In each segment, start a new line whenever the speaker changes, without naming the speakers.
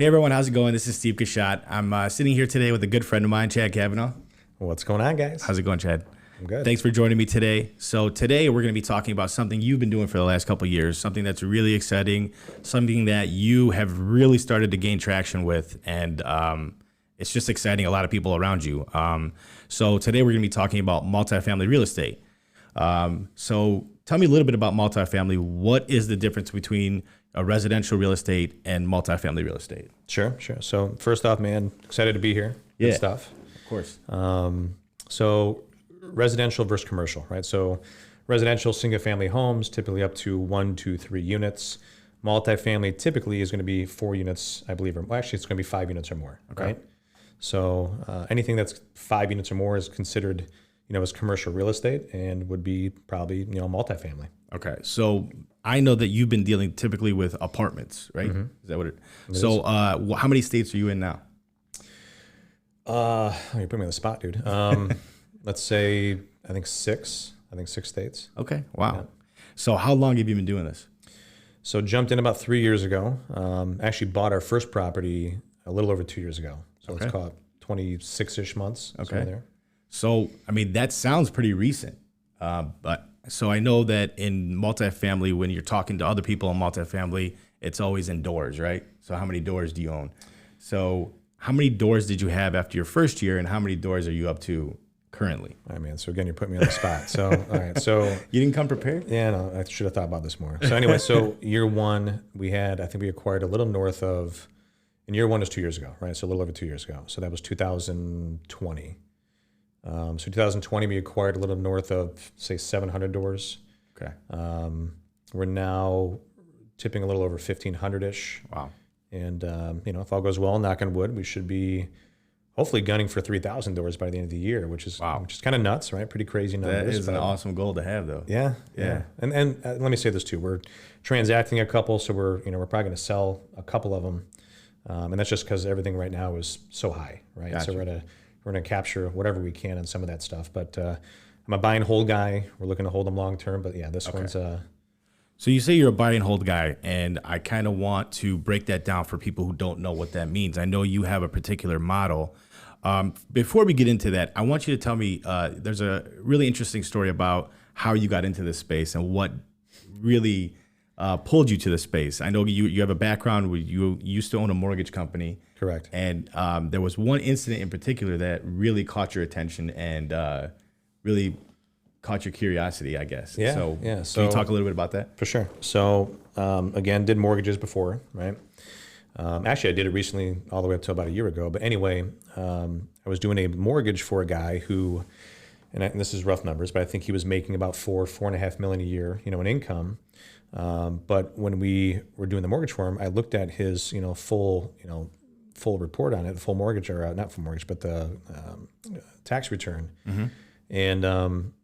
Hey everyone, how's it going? This is Steve Kashat. I'm sitting here today with a good friend of mine, Chad Cavanaugh.
What's going on, guys?
How's it going, Chad?
I'm good.
Thanks for joining me today. So today we're going to be talking about something you've been doing for the last couple of years, something that's really exciting, something that you have really started to gain traction with, and it's just exciting a lot of people around you. So today we're going to be talking about multifamily real estate. So tell me a little bit about multifamily. What is the difference between a residential real estate and multifamily real estate?
Sure. So first off, man, excited to be here. Good
Yeah.
stuff.
Of course.
So residential versus commercial, right? So residential single family homes, typically up to 1, 2, 3 units. Multifamily typically is going to be 4 units, I believe, or actually it's going to be 5 units or more, right? So anything that's 5 units or more is considered, as commercial real estate and would be probably, multifamily.
Okay, so I know that you've been dealing typically with apartments, right?
Mm-hmm.
Is that what it? So, how many states are you in now?
You put me on the spot, dude. Let's say, I think 6 states.
Okay, wow. So, how long have you been doing this?
So jumped in about 3 years ago. Actually bought our first property a little over 2 years ago. So let's call it 26-ish months.
Okay.
There.
So, I mean, that sounds pretty recent. But so I know that in multifamily, when you're talking to other people in multifamily, it's always indoors, right? So, how many doors do you own? So, how many doors did you have after your first year, and how many doors are you up to currently?
All right, man. So again, you're putting me on the spot. So, all right. So
You didn't come prepared?
yeah, no, I should have thought about this more. So anyway, so year one, I think we acquired a little north of, and year one was 2 years ago, right? So a little over 2 years ago. So that was 2020. So 2020, we acquired a little north of, say, 700 doors.
Okay.
We're now tipping a little over 1,500-ish.
Wow.
And, if all goes well, knock on wood, we should be hopefully gunning for 3,000 doors by the end of the year, which is kind of nuts, right? Pretty crazy numbers.
That is an awesome goal to have, though.
Yeah. And let me say this too: we're transacting a couple, so we're probably going to sell a couple of them, and that's just because everything right now is so high, right?
Gotcha.
So we're going to capture whatever we can on some of that stuff. But I'm a buy and hold guy. We're looking to hold them long term. But yeah, this one's.
So you say you're a buy and hold guy, and I kind of want to break that down for people who don't know what that means. I know you have a particular model. Before we get into that, I want you to tell me, there's a really interesting story about how you got into this space and what really pulled you to the space. I know you have a background where you used to own a mortgage company.
Correct.
And there was one incident in particular that really caught your attention and really caught your curiosity, I guess.
Yeah.
So
yeah.
Can you talk a little bit about that?
For sure. So again, did mortgages before, right? Actually, I did it recently, all the way up to about a year ago. But anyway, I was doing a mortgage for a guy who, and this is rough numbers, but I think he was making about $4.5 million a year, in income. But when we were doing the mortgage for him, I looked at his, full report on it, full mortgage, or not full mortgage, but the tax return, and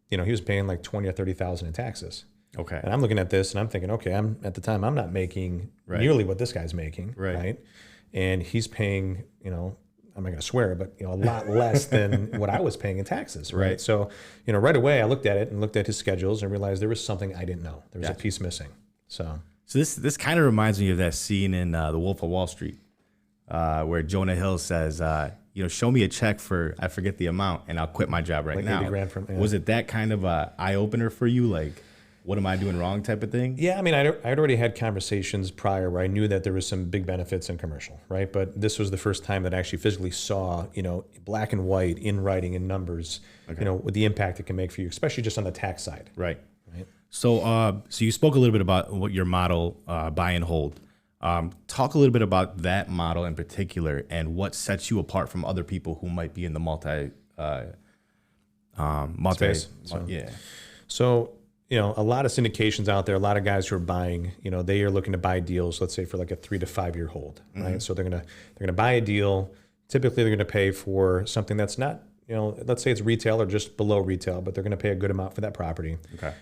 he was paying like $20,000 or $30,000 in taxes.
Okay.
And I'm looking at this and I'm thinking, okay, I'm not making nearly what this guy's making, right? And he's paying, I'm not going to swear, but a lot less than what I was paying in taxes, right? So, right away I looked at it and looked at his schedules and realized there was something I didn't know. There was a piece missing. So
this kind of reminds me of that scene in The Wolf of Wall Street, where Jonah Hill says, show me a check for, I forget the amount, and I'll quit my job right now.
80 grand from,
Was it that kind of a eye opener for you? Like, what am I doing wrong type of thing?
Yeah, I mean, I'd already had conversations prior where I knew that there was some big benefits in commercial, right? But this was the first time that I actually physically saw, black and white in writing and numbers, with the impact it can make for you, especially just on the tax side.
Right. So, so you spoke a little bit about what your model, buy and hold. Talk a little bit about that model in particular and what sets you apart from other people who might be in the multi
Space. So, a lot of syndications out there, a lot of guys who are buying, they are looking to buy deals, let's say for like a 3 to 5 year hold, right? So they're gonna buy a deal. Typically, they're gonna pay for something that's not, let's say it's retail or just below retail, but they're gonna pay a good amount for that property.
Okay.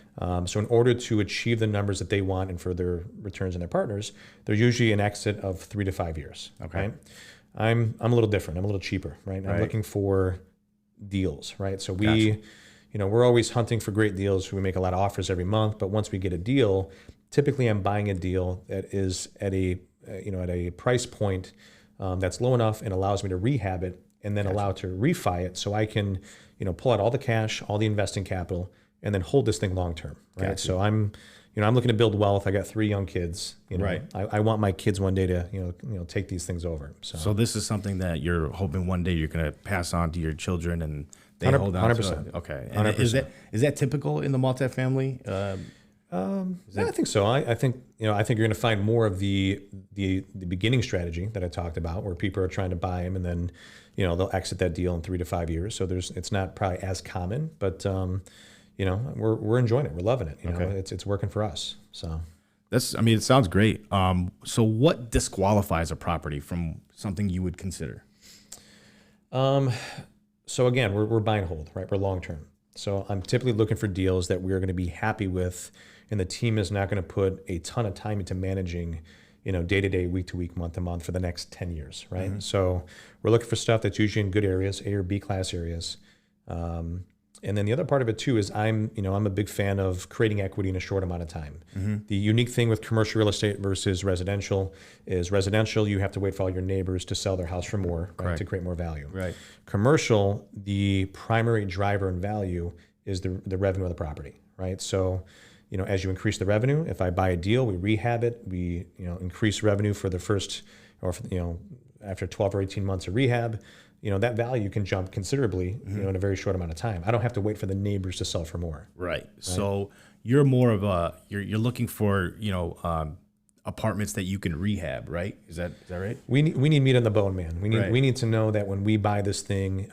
So in order to achieve the numbers that they want and for their returns and their partners, they're usually an exit of 3 to 5 years.
Okay.
Right? I'm a little different. I'm a little cheaper, right? I'm looking for deals, right? So we, we're always hunting for great deals. We make a lot of offers every month, but once we get a deal, typically I'm buying a deal that is at a, at a price point that's low enough and allows me to rehab it and then allow it to refi it so I can, pull out all the cash, all the investing capital, and then hold this thing long term, right?
Gotcha.
So I'm looking to build wealth. I got 3 young kids.
Right.
I want my kids one day to, take these things over.
So this is something that you're hoping one day you're going to pass on to your children and they hold on
100%.
to it. Okay. And is that typical in the multifamily?
I think so. I think you're going to find more of the beginning strategy that I talked about, where people are trying to buy them and then, they'll exit that deal in 3 to 5 years. So it's not probably as common, but we're enjoying it. We're loving it. It's working for us. So
it sounds great. So what disqualifies a property from something you would consider?
So again, we're buy and hold, right? We're long term. So I'm typically looking for deals that we're going to be happy with, and the team is not going to put a ton of time into managing, day to day, week to week, month to month for the next 10 years, right? Mm-hmm. So we're looking for stuff that's usually in good areas, A or B class areas. And then the other part of it too is I'm a big fan of creating equity in a short amount of time. Mm-hmm. The unique thing with commercial real estate versus residential is residential, you have to wait for all your neighbors to sell their house for more, right, to create more value.
Right.
Commercial, the primary driver in value is the revenue of the property, right? So, as you increase the revenue, if I buy a deal, we rehab it, we increase revenue for the first, or after 12 or 18 months of rehab, that value can jump considerably, in a very short amount of time. I don't have to wait for the neighbors to sell for more.
Right. So you're more of you're looking for, apartments that you can rehab, right? Is that right?
We need meat on the bone, man.
Right.
We need to know that when we buy this thing,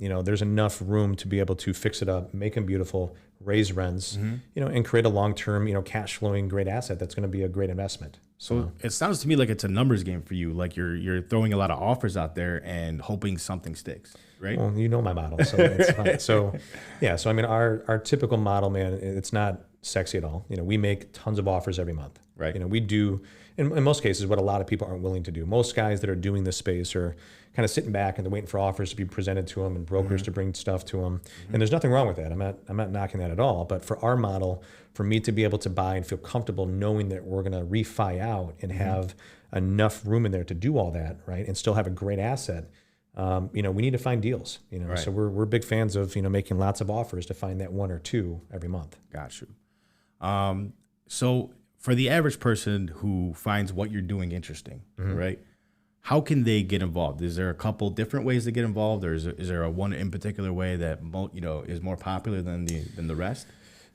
there's enough room to be able to fix it up, make them beautiful, raise rents, and create a long-term, cash flowing great asset that's going to be a great investment.
So it sounds to me like it's a numbers game for you. Like you're throwing a lot of offers out there and hoping something sticks, right?
Well, you know my model, so it's fine. So yeah, our typical model, man, it's not sexy at all. We make tons of offers every month.
Right.
We do, in most cases, what a lot of people aren't willing to do. Most guys that are doing this space are kind of sitting back and they're waiting for offers to be presented to them and brokers to bring stuff to them. And there's nothing wrong with that. I'm not knocking that at all. But for our model, for me to be able to buy and feel comfortable knowing that we're going to refi out and have enough room in there to do all that, right, and still have a great asset, we need to find deals.
Right.
So we're big fans of making lots of offers to find that 1 or 2 every month.
Got you. So for the average person who finds what you're doing interesting, right? How can they get involved? Is there a couple different ways to get involved, or is there a one in particular way that is more popular than the rest?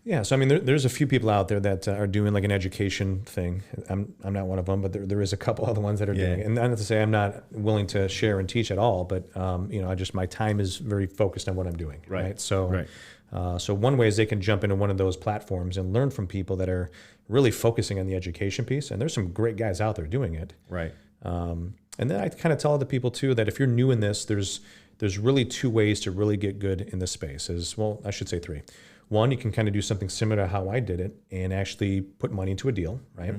Yeah, so there's a few people out there that are doing like an education thing. I'm not one of them, but there is a couple other ones that are doing it. And not to say I'm not willing to share and teach at all, but my time is very focused on what I'm doing. Right. So one way is they can jump into one of those platforms and learn from people that are really focusing on the education piece. And there's some great guys out there doing it.
Right.
And then I kind of tell other people too that if you're new in this, there's really 2 ways to really get good in this space. I should say 3. One, you can kind of do something similar to how I did it and actually put money into a deal, right?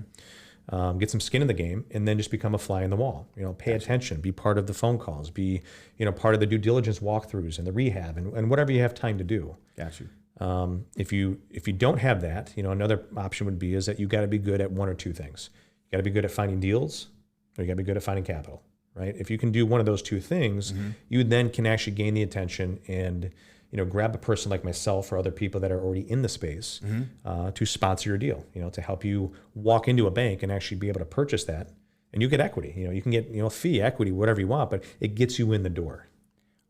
Get some skin in the game, and then just become a fly in the wall. Pay attention, be part of the phone calls, be part of the due diligence walkthroughs and the rehab and whatever you have time to do.
Got you.
If you don't have that, another option would be is that you got to be good at 1 or 2 things. You got to be good at finding deals, or you got to be good at finding capital, right? If you can do one of those 2 things, you then can actually gain the attention and grab a person like myself or other people that are already in the space to sponsor your deal, to help you walk into a bank and actually be able to purchase that. And you get equity. You can get fee, equity, whatever you want, but it gets you in the door.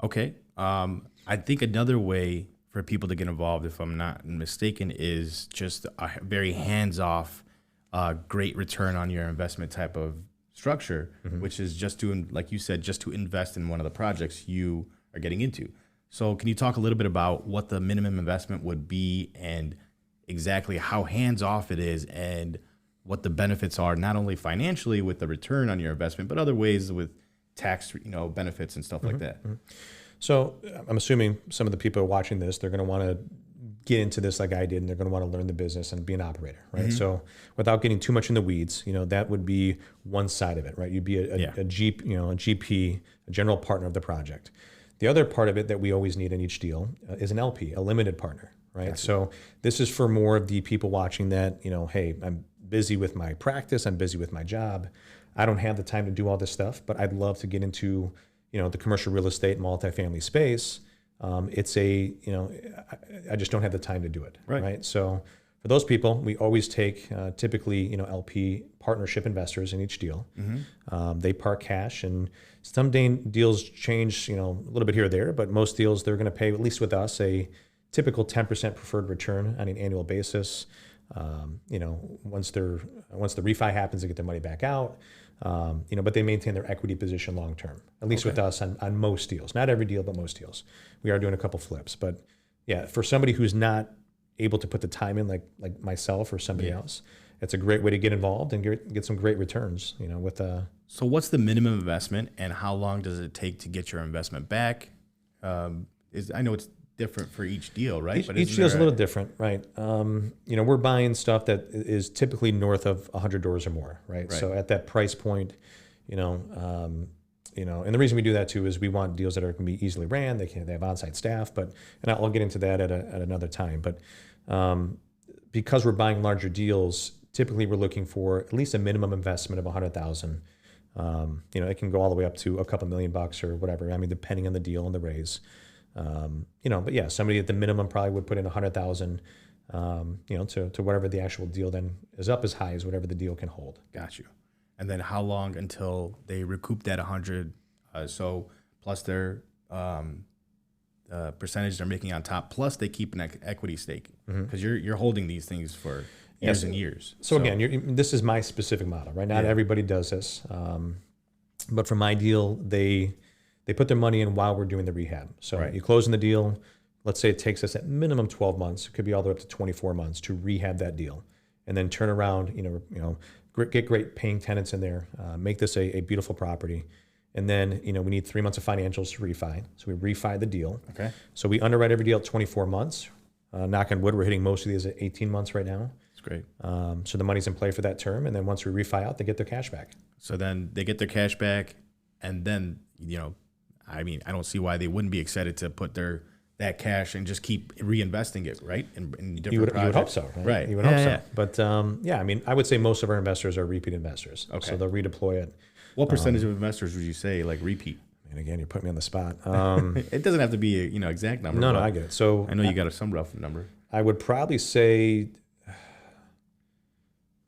Okay. I think another way for people to get involved, if I'm not mistaken, is just a very hands-off, great return on your investment type of structure, which is just to, like you said, just to invest in one of the projects you are getting into. So can you talk a little bit about what the minimum investment would be and exactly how hands-off it is and what the benefits are, not only financially with the return on your investment, but other ways with tax, benefits and stuff like that?
So I'm assuming some of the people watching this, they're going to want to get into this like I did, and they're going to want to learn the business and be an operator, right? So without getting too much in the weeds, that would be one side of it, right? You'd be a GP, a general partner of the project. The other part of it that we always need in each deal is an LP, a limited partner, right? Gotcha. So this is for more of the people watching that, hey, I'm busy with my practice, I'm busy with my job. I don't have the time to do all this stuff, but I'd love to get into, the commercial real estate multifamily space. It's I just don't have the time to do it. Right. So for those people, we always take typically, LP partnership investors in each deal. They park cash, and some deals change, a little bit here or there, but most deals, they're going to pay, at least with us, a typical 10% preferred return on an annual basis. Once the refi happens, they get their money back out. But they maintain their equity position long term, at least with us on most deals. Not every deal, but most deals. We are doing a couple flips, but yeah, for somebody who's not able to put the time in, like myself or somebody else, it's a great way to get involved and get some great returns.
So what's the minimum investment, and how long does it take to get your investment back? I know it's different for each deal, right?
Each deal is a little different, right? We're buying stuff that is typically north of $100 or more, right? So at that price point, and the reason we do that too is we want deals that are going to be easily ran. They have on-site staff, and I'll get into that at another time. But because we're buying larger deals, typically we're looking for at least a minimum investment of $100,000. It can go all the way up to a couple $1,000,000 or whatever. I mean, depending on the deal and the raise. But yeah, somebody at the minimum probably would put in $100,000, to whatever the actual deal then is up as high as whatever the deal can hold.
Got you. And then how long until they recoup that 100? So plus their percentage they're making on top, plus they keep an equity stake, because you're holding these things for years and years.
So again, this is my specific model, right? Not everybody does this, but for my deal, they put their money in while we're doing the rehab. So you close in the deal. Let's say it takes us at minimum 12 months. It could be all the way up to 24 months to rehab that deal, and then turn around. Get great paying tenants in there. Make this a beautiful property, and then we need 3 months of financials to refi. So we refi the deal.
Okay.
So we underwrite every deal at 24 months. Knock on wood, we're hitting most of these at 18 months right now.
That's great.
So the money's in play for that term, and then once we refi out, they get their cash back.
So then they get their cash back, and then I don't see why they wouldn't be excited to put that cash and just keep reinvesting it, right? In different projects.
You would hope so, right? You would hope so. But I would say most of our investors are repeat investors. Okay. So they'll redeploy it.
What percentage of investors would you say repeat?
And again, you're putting me on the spot.
It doesn't have to be a exact number.
No, I get it. So
I know you got some rough number.
I would probably say,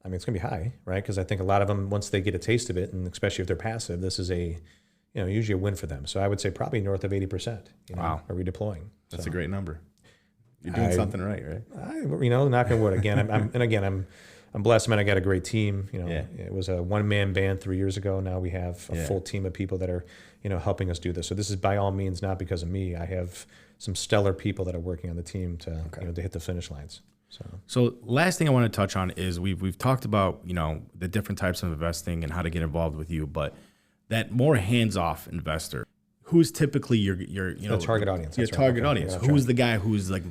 it's going to be high, right? Because I think a lot of them, once they get a taste of it, and especially if they're passive, this is usually a win for them. So I would say probably north of 80%. Are redeploying.
That's a great number. You're doing something right?
Knock on wood. Again, I'm blessed. I got a great team. It was a one-man band 3 years ago. Now we have a full team of people that are, helping us do this. So this is by all means not because of me. I have some stellar people that are working on the team to to hit the finish lines.
So last thing I want to touch on is we've talked about the different types of investing and how to get involved with you, but that more hands-off investor, who's typically your
the target audience.
Your target audience. Who's the guy who's like,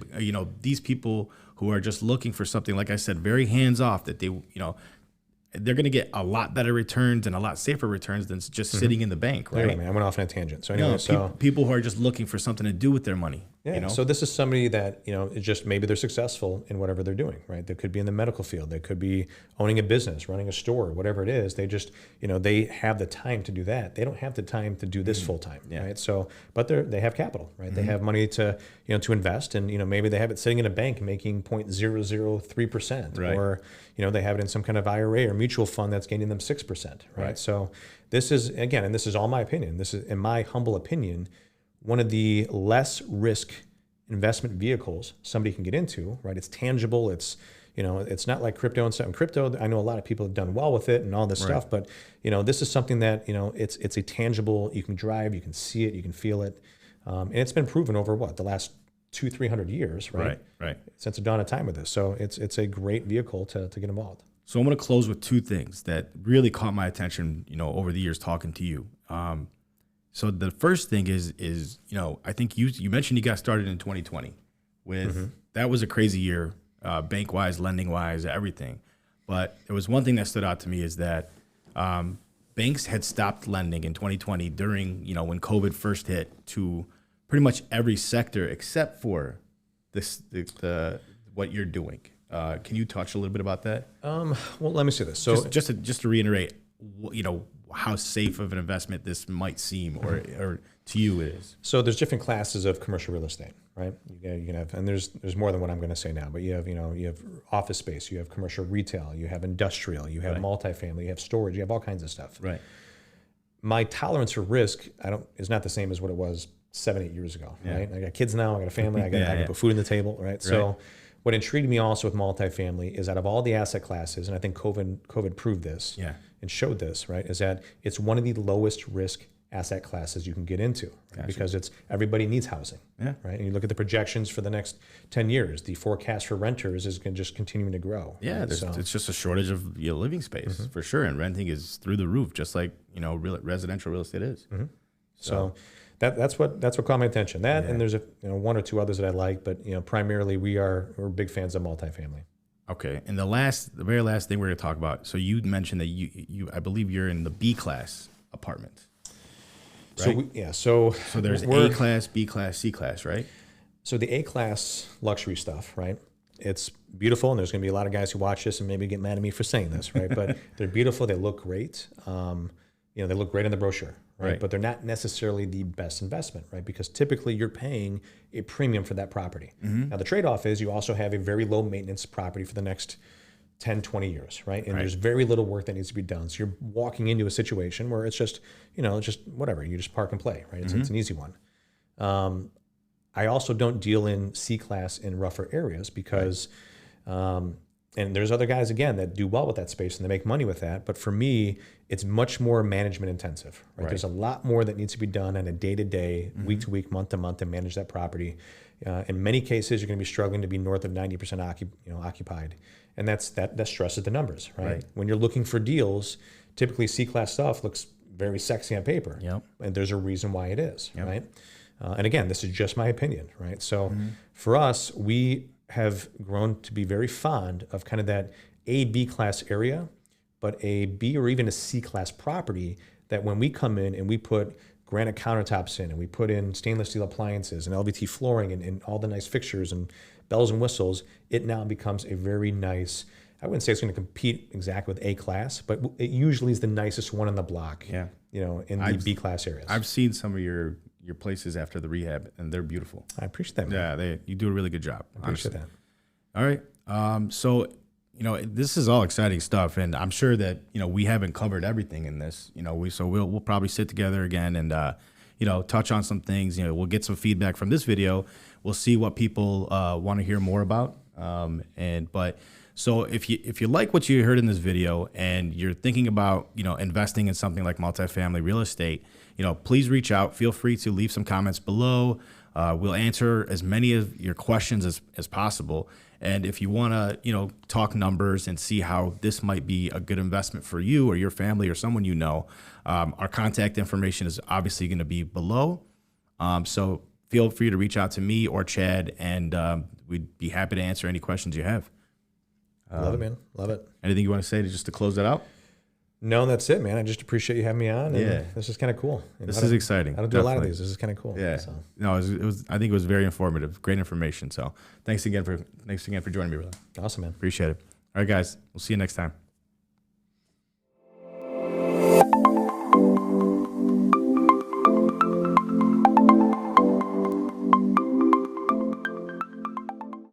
these people who are just looking for something, like I said, very hands-off, that they, they're going to get a lot better returns and a lot safer returns than just sitting in the bank, right?
I went off on a tangent. So anyway,
people who are just looking for something to do with their money.
Yeah. So this is somebody that, is just maybe they're successful in whatever they're doing, right? They could be in the medical field. They could be owning a business, running a store, whatever it is. They just, they have the time to do that. They don't have the time to do this full time, right? So, but they have capital, right? They have money to, to invest, and, maybe they have it sitting in a bank making 0.003%,
right?
Or, they have it in some kind of IRA or mutual fund that's gaining them 6%, right? So this is, again, and this is all my opinion. This is, in my humble opinion, one of the less risk investment vehicles somebody can get into, right? It's tangible. It's, it's not like crypto and stuff. And crypto, I know a lot of people have done well with it and all this stuff, but, this is something that, it's a tangible, you can drive, you can see it, you can feel it. And it's been proven over the last 200-300 years, right?
Right.
Since the dawn of time with this. So it's a great vehicle to get involved.
So I'm going to close with two things that really caught my attention, over the years talking to you. So the first thing is I think you mentioned you got started in 2020 with that was a crazy year, bank wise, lending wise, everything. But there was one thing that stood out to me is that banks had stopped lending in 2020 during when COVID first hit to pretty much every sector except for the what you're doing. Can you touch a little bit about that?
Well, let me say this. So
just to reiterate, how safe of an investment this might seem, or to you it is.
So there's different classes of commercial real estate, right? You can have, and there's more than what I'm going to say now, but you have office space, you have commercial retail, you have industrial, you have multifamily, you have storage, you have all kinds of stuff.
Right.
My tolerance for risk is not the same as what it was 7-8 years ago, right? I got kids now, I got a family, I got to put food on the table, right? So what intrigued me also with multifamily is out of all the asset classes, and I think COVID proved this and showed this, right, is that it's one of the lowest risk asset classes you can get into, right? Because everybody needs housing, right? And you look at the projections for the next 10 years, the forecast for renters is just continuing to grow.
Yeah,
right?
It's just a shortage of living space for sure, and renting is through the roof, just like residential real estate is.
So that's what caught my attention. That and there's one or two others that I like, but primarily we're big fans of multifamily.
Okay, and the very last thing we're going to talk about. So you mentioned that you I believe you're in the B class apartment. Right?
So
there's A class, B class, C class, right?
So the A class luxury stuff, right? It's beautiful, and there's going to be a lot of guys who watch this and maybe get mad at me for saying this, right? But they're beautiful. They look great. They look great in the brochure, right? But they're not necessarily the best investment, right? Because typically you're paying a premium for that property. Now the trade-off is you also have a very low maintenance property for the next 10, 20 years, right? And there's very little work that needs to be done. So you're walking into a situation where it's just, just whatever. You just park and play, right? It's an easy one. I also don't deal in C-class in rougher areas because, and there's other guys, again, that do well with that space and they make money with that. But for me, it's much more management intensive, right? There's a lot more that needs to be done on a day-to-day, week-to-week, month-to-month to manage that property. In many cases, you're going to be struggling to be north of 90% occupied. And that stresses the numbers, right? When you're looking for deals, typically C-class stuff looks very sexy on paper. And there's a reason why it is, right? And again, this is just my opinion, right? So for us, we have grown to be very fond of kind of that A, B class area, but a B or even a C class property that when we come in and we put granite countertops in and we put in stainless steel appliances and LVT flooring and all the nice fixtures and bells and whistles, it now becomes a very nice, I wouldn't say it's going to compete exactly with A class, but it usually is the nicest one on the block, in the B class areas.
I've seen some of your places after the rehab, and they're beautiful.
I appreciate that, man.
Yeah, you do a really good job.
I appreciate that.
All right. So, this is all exciting stuff, and I'm sure that, we haven't covered everything in this, we'll probably sit together again and, touch on some things. We'll get some feedback from this video. We'll see what people want to hear more about. So if you like what you heard in this video and you're thinking about, investing in something like multifamily real estate, please reach out. Feel free to leave some comments below. We'll answer as many of your questions as possible. And if you want to, talk numbers and see how this might be a good investment for you or your family or someone our contact information is obviously going to be below. So feel free to reach out to me or Chad, and we'd be happy to answer any questions you have.
Love it, man. Love it.
Anything you want to say just to close that out?
No, that's it, man. I just appreciate you having me on. And this is kind of cool.
This is exciting.
I don't do a lot of these. This is kind of cool.
Yeah. So. No, it was. I think it was very informative. Great information. So thanks again for joining me, brother.
Awesome, man.
Appreciate it. All right, guys. We'll see you next time.